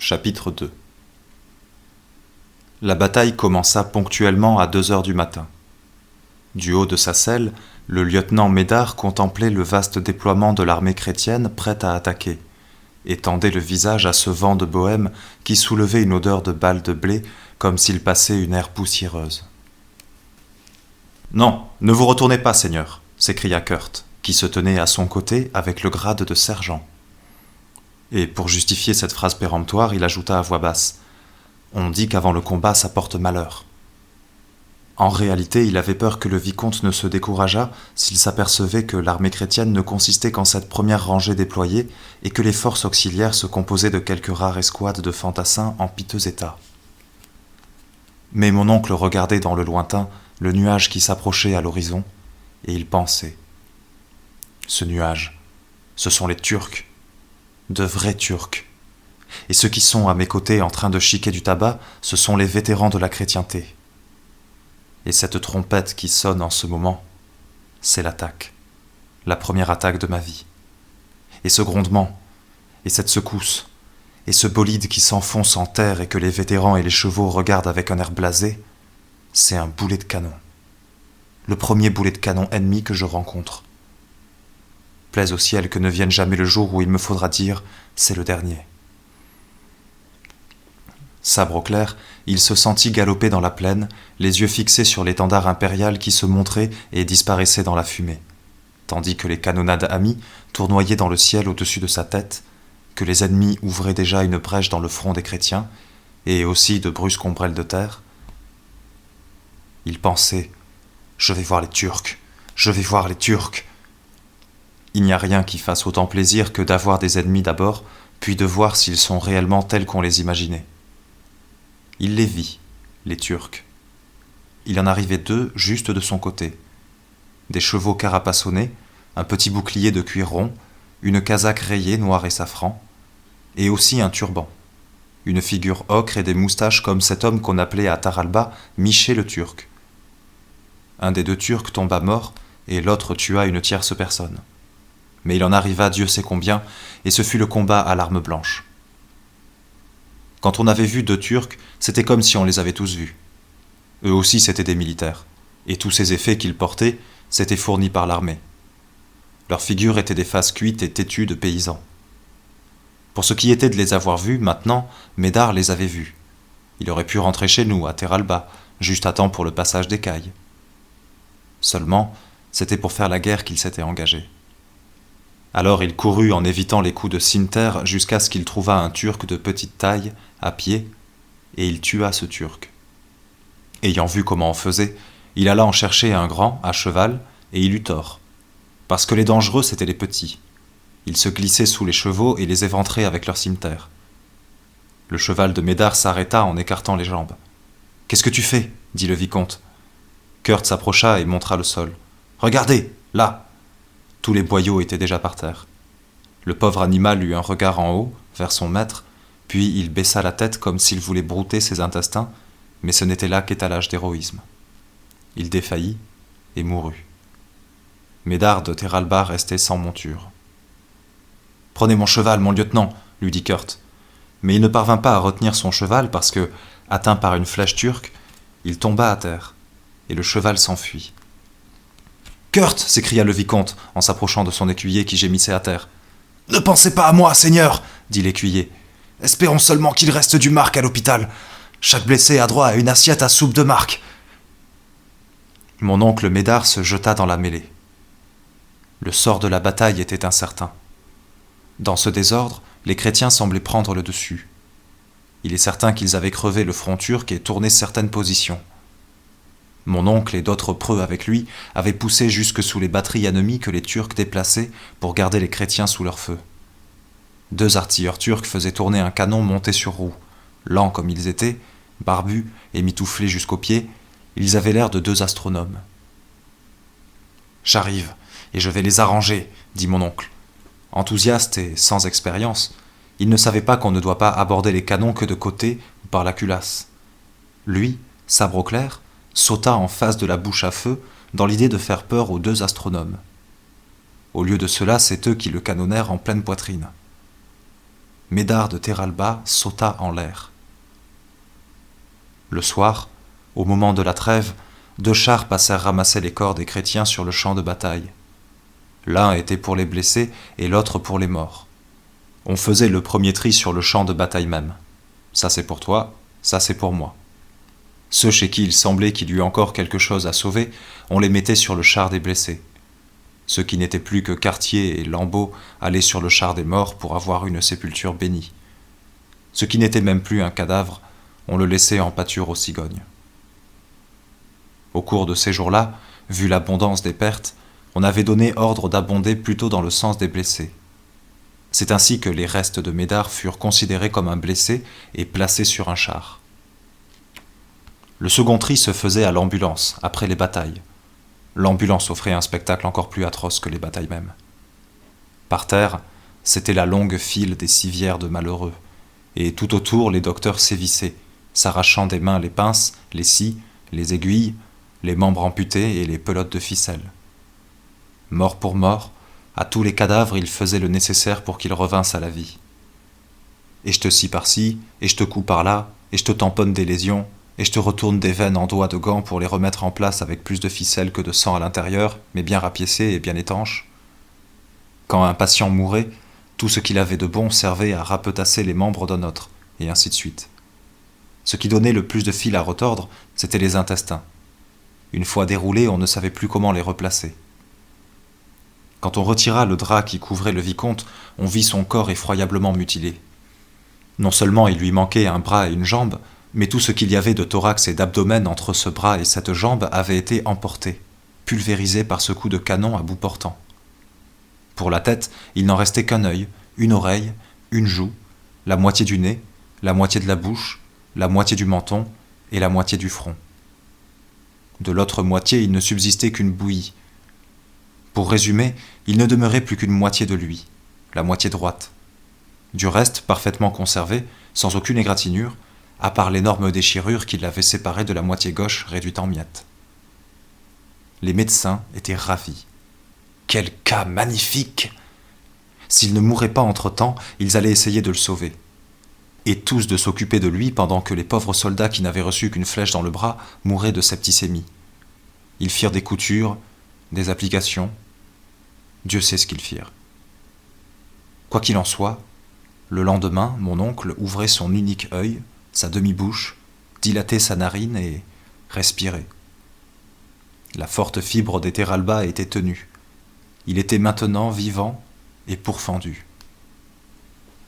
Chapitre 2. La bataille commença ponctuellement à 2 heures du matin. Du haut de sa selle, le lieutenant Médard contemplait le vaste déploiement de l'armée chrétienne prête à attaquer, et tendait le visage à ce vent de Bohême qui soulevait une odeur de balles de blé comme s'il passait une aire poussiéreuse. « Non, ne vous retournez pas, seigneur !» s'écria Kurt, qui se tenait à son côté avec le grade de sergent. Et pour justifier cette phrase péremptoire, il ajouta à voix basse « On dit qu'avant le combat, ça porte malheur. » En réalité, il avait peur que le vicomte ne se décourageât s'il s'apercevait que l'armée chrétienne ne consistait qu'en cette première rangée déployée et que les forces auxiliaires se composaient de quelques rares escouades de fantassins en piteux état. Mais mon oncle regardait dans le lointain le nuage qui s'approchait à l'horizon, et il pensait « Ce nuage, ce sont les Turcs, de vrais Turcs. Et ceux qui sont à mes côtés en train de chiquer du tabac, ce sont les vétérans de la chrétienté. Et cette trompette qui sonne en ce moment, c'est l'attaque, la première attaque de ma vie. Et ce grondement, et cette secousse, et ce bolide qui s'enfonce en terre et que les vétérans et les chevaux regardent avec un air blasé, c'est un boulet de canon. Le premier boulet de canon ennemi que je rencontre. Plaise au ciel que ne vienne jamais le jour où il me faudra dire « c'est le dernier ». Sabre au clair, il se sentit galoper dans la plaine, les yeux fixés sur l'étendard impérial qui se montrait et disparaissait dans la fumée, tandis que les canonnades amies tournoyaient dans le ciel au-dessus de sa tête, que les ennemis ouvraient déjà une brèche dans le front des chrétiens, et aussi de brusques ombrelles de terre. Il pensait « Je vais voir les Turcs, je vais voir les Turcs !» Il n'y a rien qui fasse autant plaisir que d'avoir des ennemis d'abord, puis de voir s'ils sont réellement tels qu'on les imaginait. Il les vit, les Turcs. Il en arrivait 2 juste de son côté. Des chevaux carapassonnés, un petit bouclier de cuir rond, une casaque rayée noir et safran, et aussi un turban, une figure ocre et des moustaches comme cet homme qu'on appelait à Taralba Miché le Turc. Un des 2 Turcs tomba mort et l'autre tua une tierce personne. Mais il en arriva Dieu sait combien, et ce fut le combat à l'arme blanche. Quand on avait vu 2 Turcs, c'était comme si on les avait tous vus. Eux aussi c'étaient des militaires, et tous ces effets qu'ils portaient, c'étaient fournis par l'armée. Leurs figures étaient des faces cuites et têtues de paysans. Pour ce qui était de les avoir vus, maintenant, Médard les avait vus. Il aurait pu rentrer chez nous, à Terralba, juste à temps pour le passage des cailles. Seulement, c'était pour faire la guerre qu'il s'était engagé. Alors il courut en évitant les coups de Sinter jusqu'à ce qu'il trouvât un Turc de petite taille, à pied, et il tua ce Turc. Ayant vu comment on faisait, il alla en chercher un grand, à cheval, et il eut tort. Parce que les dangereux, c'étaient les petits. Ils se glissaient sous les chevaux et les éventraient avec leur cimeterre. Le cheval de Médard s'arrêta en écartant les jambes. « Qu'est-ce que tu fais » dit le vicomte. Kurt s'approcha et montra le sol. « Regardez, là !» Tous les boyaux étaient déjà par terre. Le pauvre animal eut un regard en haut, vers son maître, puis il baissa la tête comme s'il voulait brouter ses intestins, mais ce n'était là qu'étalage d'héroïsme. Il défaillit et mourut. Médard de Terralba restait sans monture. « Prenez mon cheval, mon lieutenant !» lui dit Kurt. Mais il ne parvint pas à retenir son cheval parce que, atteint par une flèche turque, il tomba à terre, et le cheval s'enfuit. « Kurt !» s'écria le vicomte en s'approchant de son écuyer qui gémissait à terre. « Ne pensez pas à moi, seigneur !» dit l'écuyer. « Espérons seulement qu'il reste du marc à l'hôpital. Chaque blessé a droit à une assiette à soupe de marc. » Mon oncle Médard se jeta dans la mêlée. Le sort de la bataille était incertain. Dans ce désordre, les chrétiens semblaient prendre le dessus. Il est certain qu'ils avaient crevé le front turc et tourné certaines positions. Mon oncle et d'autres preux avec lui avaient poussé jusque sous les batteries ennemies que les Turcs déplaçaient pour garder les chrétiens sous leur feu. 2 artilleurs turcs faisaient tourner un canon monté sur roue. Lents comme ils étaient, barbus et mitouflés jusqu'aux pieds, ils avaient l'air de 2 astronomes. « J'arrive, et je vais les arranger, » dit mon oncle. Enthousiaste et sans expérience, il ne savait pas qu'on ne doit pas aborder les canons que de côté ou par la culasse. Lui, sabre au clair, sauta en face de la bouche à feu dans l'idée de faire peur aux 2 astronomes. Au lieu de cela, c'est eux qui le canonnèrent en pleine poitrine. Médard de Terralba sauta en l'air. Le soir, au moment de la trêve, 2 chars passèrent ramasser les corps des chrétiens sur le champ de bataille. L'un était pour les blessés et l'autre pour les morts. On faisait le premier tri sur le champ de bataille même. Ça c'est pour toi, ça c'est pour moi. Ceux chez qui il semblait qu'il y eût encore quelque chose à sauver, on les mettait sur le char des blessés. Ceux qui n'étaient plus que Cartier et Lambeau allaient sur le char des morts pour avoir une sépulture bénie. Ce qui n'était même plus un cadavre, on le laissait en pâture aux cigognes. Au cours de ces jours-là, vu l'abondance des pertes, on avait donné ordre d'abonder plutôt dans le sens des blessés. C'est ainsi que les restes de Médard furent considérés comme un blessé et placés sur un char. Le second tri se faisait à l'ambulance, après les batailles. L'ambulance offrait un spectacle encore plus atroce que les batailles mêmes. Par terre, c'était la longue file des civières de malheureux, et tout autour les docteurs sévissaient, s'arrachant des mains les pinces, les scies, les aiguilles, les membres amputés et les pelotes de ficelle. Mort pour mort, à tous les cadavres il faisait le nécessaire pour qu'ils revinssent à la vie. Et je te scie par-ci, et je te couds par-là, et je te tamponne des lésions, et je te retourne des veines en doigts de gants pour les remettre en place avec plus de ficelle que de sang à l'intérieur, mais bien rapiécé et bien étanche. Quand un patient mourait, tout ce qu'il avait de bon servait à rapetasser les membres d'un autre, et ainsi de suite. Ce qui donnait le plus de fil à retordre, c'étaient les intestins. Une fois déroulés, on ne savait plus comment les replacer. Quand on retira le drap qui couvrait le vicomte, on vit son corps effroyablement mutilé. Non seulement il lui manquait un bras et une jambe, mais tout ce qu'il y avait de thorax et d'abdomen entre ce bras et cette jambe avait été emporté, pulvérisé par ce coup de canon à bout portant. Pour la tête, il n'en restait qu'un œil, une oreille, une joue, la moitié du nez, la moitié de la bouche, la moitié du menton et la moitié du front. De l'autre moitié, il ne subsistait qu'une bouillie. Pour résumer, il ne demeurait plus qu'une moitié de lui, la moitié droite. Du reste, parfaitement conservé, sans aucune égratignure, à part l'énorme déchirure qui l'avait séparé de la moitié gauche réduite en miettes. Les médecins étaient ravis. Quel cas magnifique! S'il ne mourait pas entre-temps, ils allaient essayer de le sauver. Et tous de s'occuper de lui pendant que les pauvres soldats qui n'avaient reçu qu'une flèche dans le bras mouraient de septicémie. Ils firent des coutures, des applications. Dieu sait ce qu'ils firent. Quoi qu'il en soit, le lendemain, mon oncle ouvrait son unique œil, sa demi-bouche, dilatait sa narine et respirait. La forte fibre des Terralba était tenue. Il était maintenant vivant et pourfendu.